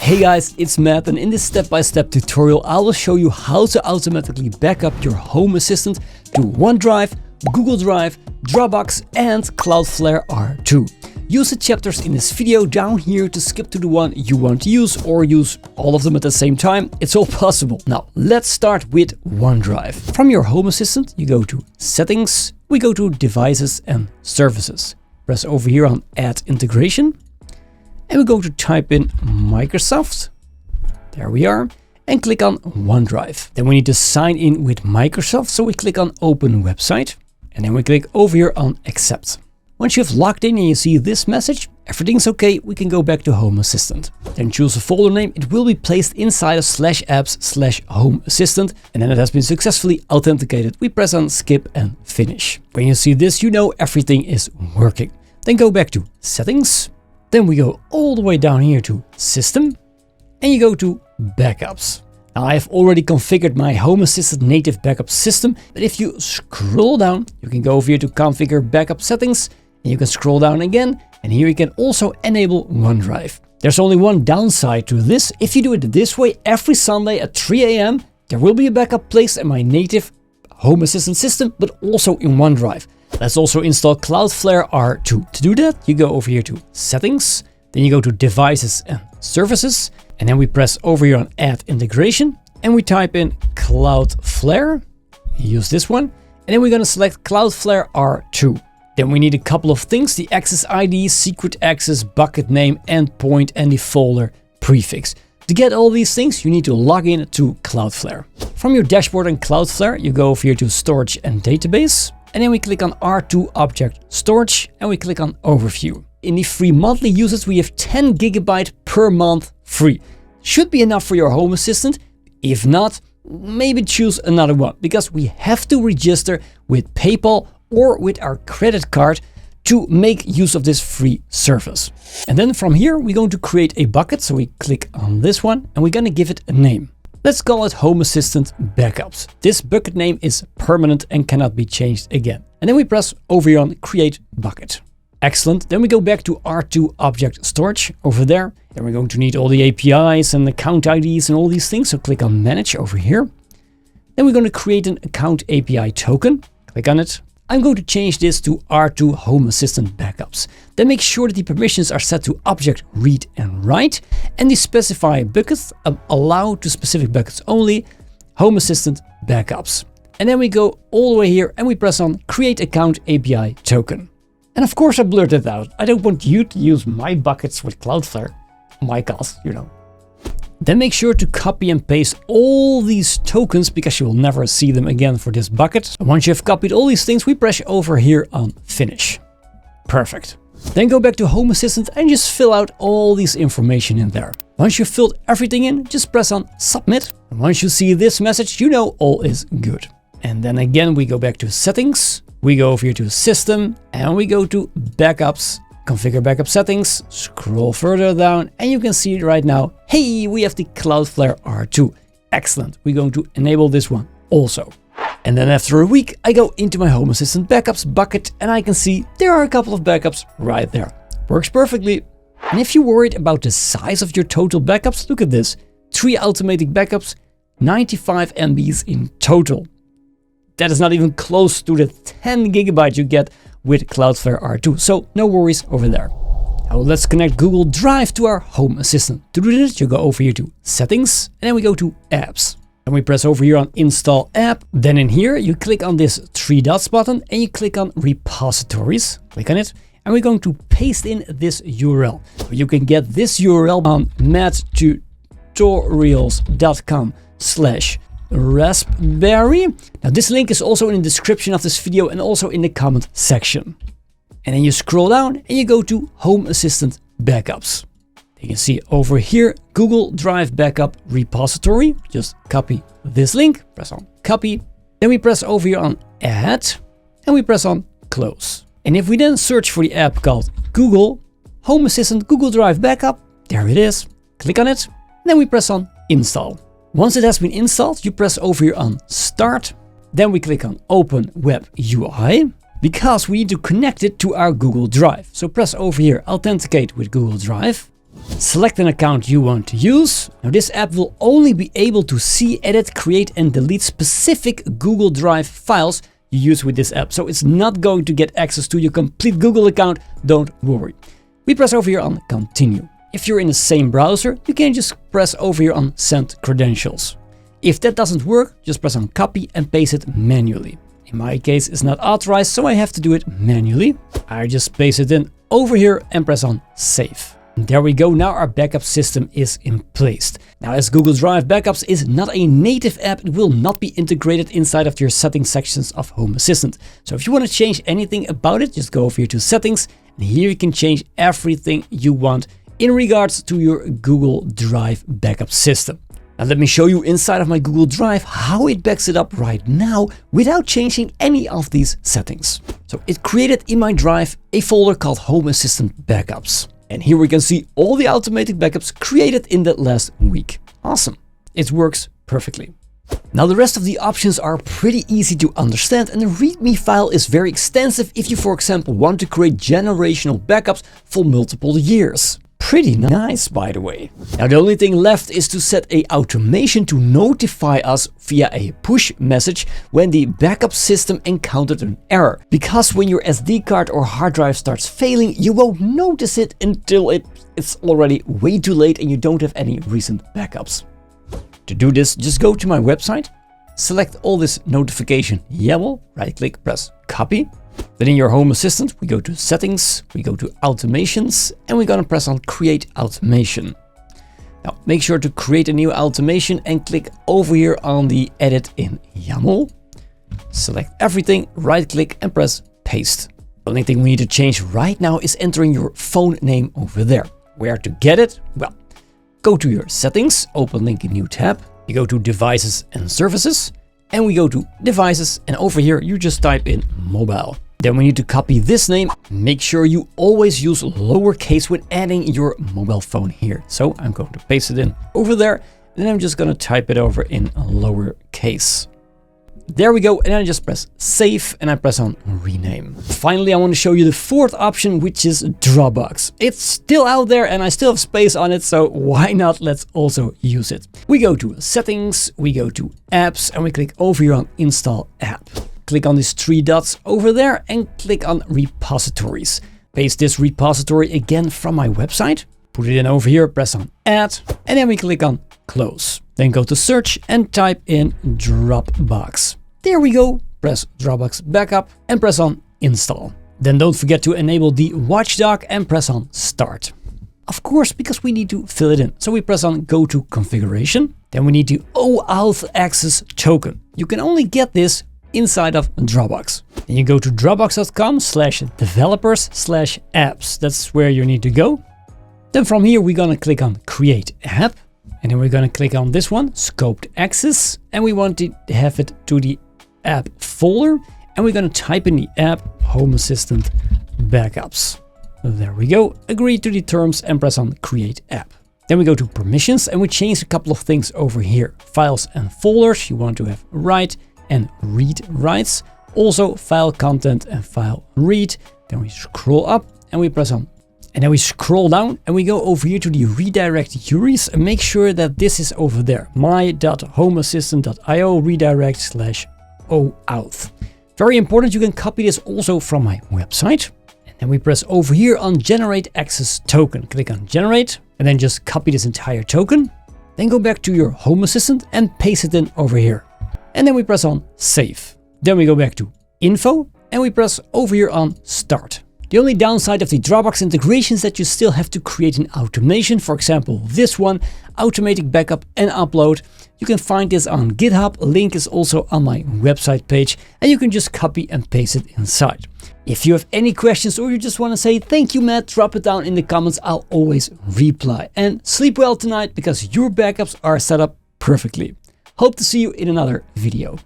Hey guys, it's Matt, and in this step-by-step tutorial I will show you how to automatically back up your Home Assistant to OneDrive, Google Drive, Dropbox and Cloudflare R2. Use the chapters in this video down here to skip to the one you want to use or use all of them at the same time. It's all possible. Now let's start with OneDrive. From your Home Assistant you go to Settings, we go to Devices and Services. Press over here on Add Integration. And we go to type in Microsoft, there we are, and click on OneDrive. Then we need to sign in with Microsoft, so we click on Open Website, and then we click over here on Accept. Once you've logged in and you see this message, everything's okay, we can go back to Home Assistant. Then choose a folder name, it will be placed inside of /apps/Home Assistant, and then it has been successfully authenticated. We press on Skip and Finish. When you see this, you know everything is working. Then go back to Settings. Then we go all the way down here to System and you go to Backups. Now I have already configured my Home Assistant native backup system, but if you scroll down, you can go over here to Configure Backup Settings and you can scroll down again, and here you can also enable OneDrive. There's only one downside to this. If you do it this way, every Sunday at 3 AM, there will be a backup placed in my native Home Assistant system, but also in OneDrive. Let's also install Cloudflare R2. To do that, you go over here to Settings, then you go to Devices and Services, and then we press over here on Add Integration, and we type in Cloudflare, use this one, and then we're going to select Cloudflare R2. Then we need a couple of things: the access ID, secret access, bucket name, endpoint, and the folder prefix. To get all these things, you need to log in to Cloudflare. From your dashboard in Cloudflare, you go over here to Storage and Database, and then we click on R2 Object Storage and we click on Overview. In the free monthly usage, we have 10 GB per month free. Should be enough for your Home Assistant. If not, maybe choose another one, because we have to register with PayPal or with our credit card to make use of this free service. And then from here, we're going to create a bucket. So we click on this one and we're going to give it a name. Let's call it Home Assistant Backups. This bucket name is permanent and cannot be changed again. And then we press over here on Create Bucket. Excellent. Then we go back to R2 Object Storage over there. Then we're going to need all the APIs and account IDs and all these things. So click on Manage over here. Then we're going to create an Account API token. Click on it. I'm going to change this to R2 Home Assistant Backups. Then make sure that the permissions are set to Object Read and Write, and the specify buckets allow to specific buckets only, Home Assistant Backups. And then we go all the way here and we press on Create Account API Token. And of course I blurred it out. I don't want you to use my buckets with Cloudflare. My cost, you know. Then make sure to copy and paste all these tokens, because you will never see them again for this bucket. And once you have copied all these things, we press over here on Finish. Perfect. Then go back to Home Assistant and just fill out all this information in there. Once you've filled everything in, just press on Submit. And once you see this message, you know all is good. And then again, we go back to Settings. We go over here to System and we go to Backups. Configure backup settings, scroll further down and you can see right now, hey, we have the Cloudflare R2. Excellent. We're going to enable this one also. And then after a week, I go into my Home Assistant Backups bucket and I can see there are a couple of backups right there. Works perfectly. And if you're worried about the size of your total backups, look at this. 3 automatic backups, 95 MBs in total. That is not even close to the 10 GB you get with Cloudflare R2, so no worries over there. Now let's connect Google Drive to our Home Assistant. To do this, you go over here to Settings, and then we go to Apps. And we press over here on Install App. Then in here, you click on this 3 dots button, and you click on Repositories. Click on it, and we're going to paste in this URL. You can get this URL on matttutorials.com/raspberry. Now this link is also in the description of this video and also in the comment section. And then you scroll down and you go to Home Assistant Backups. You can see over here, Google Drive Backup Repository. Just copy this link, press on Copy. Then we press over here on Add and we press on Close. And if we then search for the app called Google Home Assistant Google Drive Backup, there it is. Click on it. And then we press on Install. Once it has been installed, you press over here on Start. Then we click on Open Web UI, because we need to connect it to our Google Drive. So press over here, Authenticate with Google Drive. Select an account you want to use. Now this app will only be able to see, edit, create and delete specific Google Drive files you use with this app. So it's not going to get access to your complete Google account, don't worry. We press over here on continue. If you're in the same browser, you can just press over here on send credentials. If that doesn't work, just press on copy and paste it manually. In my case, it's not authorized, so I have to do it manually. I just paste it in over here and press on save. And there we go, now our backup system is in place. Now as Google Drive Backups is not a native app, it will not be integrated inside of your settings sections of Home Assistant. So if you want to change anything about it, just go over here to settings, and here you can change everything you want in regards to your Google Drive backup system. Now let me show you inside of my Google Drive how it backs it up right now without changing any of these settings. So it created in my Drive a folder called Home Assistant Backups. And here we can see all the automatic backups created in the last week. Awesome. It works perfectly. Now the rest of the options are pretty easy to understand, and the README file is very extensive if you, for example, want to create generational backups for multiple years. Pretty nice, by the way. Now the only thing left is to set a automation to notify us via a push message when the backup system encountered an error. Because when your SD card or hard drive starts failing, you won't notice it until it's already way too late and you don't have any recent backups. To do this, just go to my website, select all this notification YAML, right click, press copy. Then in your Home Assistant, we go to settings, we go to automations, and we're gonna press on create automation. Now make sure to create a new automation and click over here on the edit in YAML. Select everything, right click and press paste. The only thing we need to change right now is entering your phone name over there. Where to get it? Well, go to your settings, open link in new tab. You go to devices and services, and we go to devices, and over here you just type in mobile. Then we need to copy this name. Make sure you always use lowercase when adding your mobile phone here. So I'm going to paste it in over there, and then I'm just going to type it over in lowercase. There we go, and I just press save and I press on rename. Finally, I want to show you the fourth option, which is Dropbox. It's still out there and I still have space on it, so why not? Let's also use it. We go to settings, we go to apps, and we click over here on install app. Click on these three dots over there and click on repositories. Paste this repository again from my website. Put it in over here, press on add, and then we click on close. Then go to search and type in Dropbox. There we go. Press Dropbox backup and press on install. Then don't forget to enable the watchdog and press on start. Of course, because we need to fill it in. So we press on go to configuration. Then we need the OAuth access token. You can only get this inside of Dropbox. Then you go to dropbox.com/developers/apps. That's where you need to go. Then from here, we're gonna click on create app. And then we're gonna click on this one, scoped access. And we want to have it to the app folder. And we're gonna type in the app Home Assistant Backups. There we go. Agree to the terms and press on create app. Then we go to permissions and we change a couple of things over here. Files and folders, you want to have write and read rights. Also file content and file read. Then we scroll up and we press on. And then we scroll down and we go over here to the redirect URIs and make sure that this is over there. my.homeassistant.io redirect/OAuth. Very important, you can copy this also from my website. And then we press over here on generate access token. Click on generate and then just copy this entire token. Then go back to your Home Assistant and paste it in over here. And then we press on save. Then we go back to info and we press over here on start. The only downside of the Dropbox integration is that you still have to create an automation. For example, this one, automatic backup and upload. You can find this on GitHub. Link is also on my website page and you can just copy and paste it inside. If you have any questions or you just want to say thank you, Matt, drop it down in the comments. I'll always reply. And sleep well tonight because your backups are set up perfectly. Hope to see you in another video.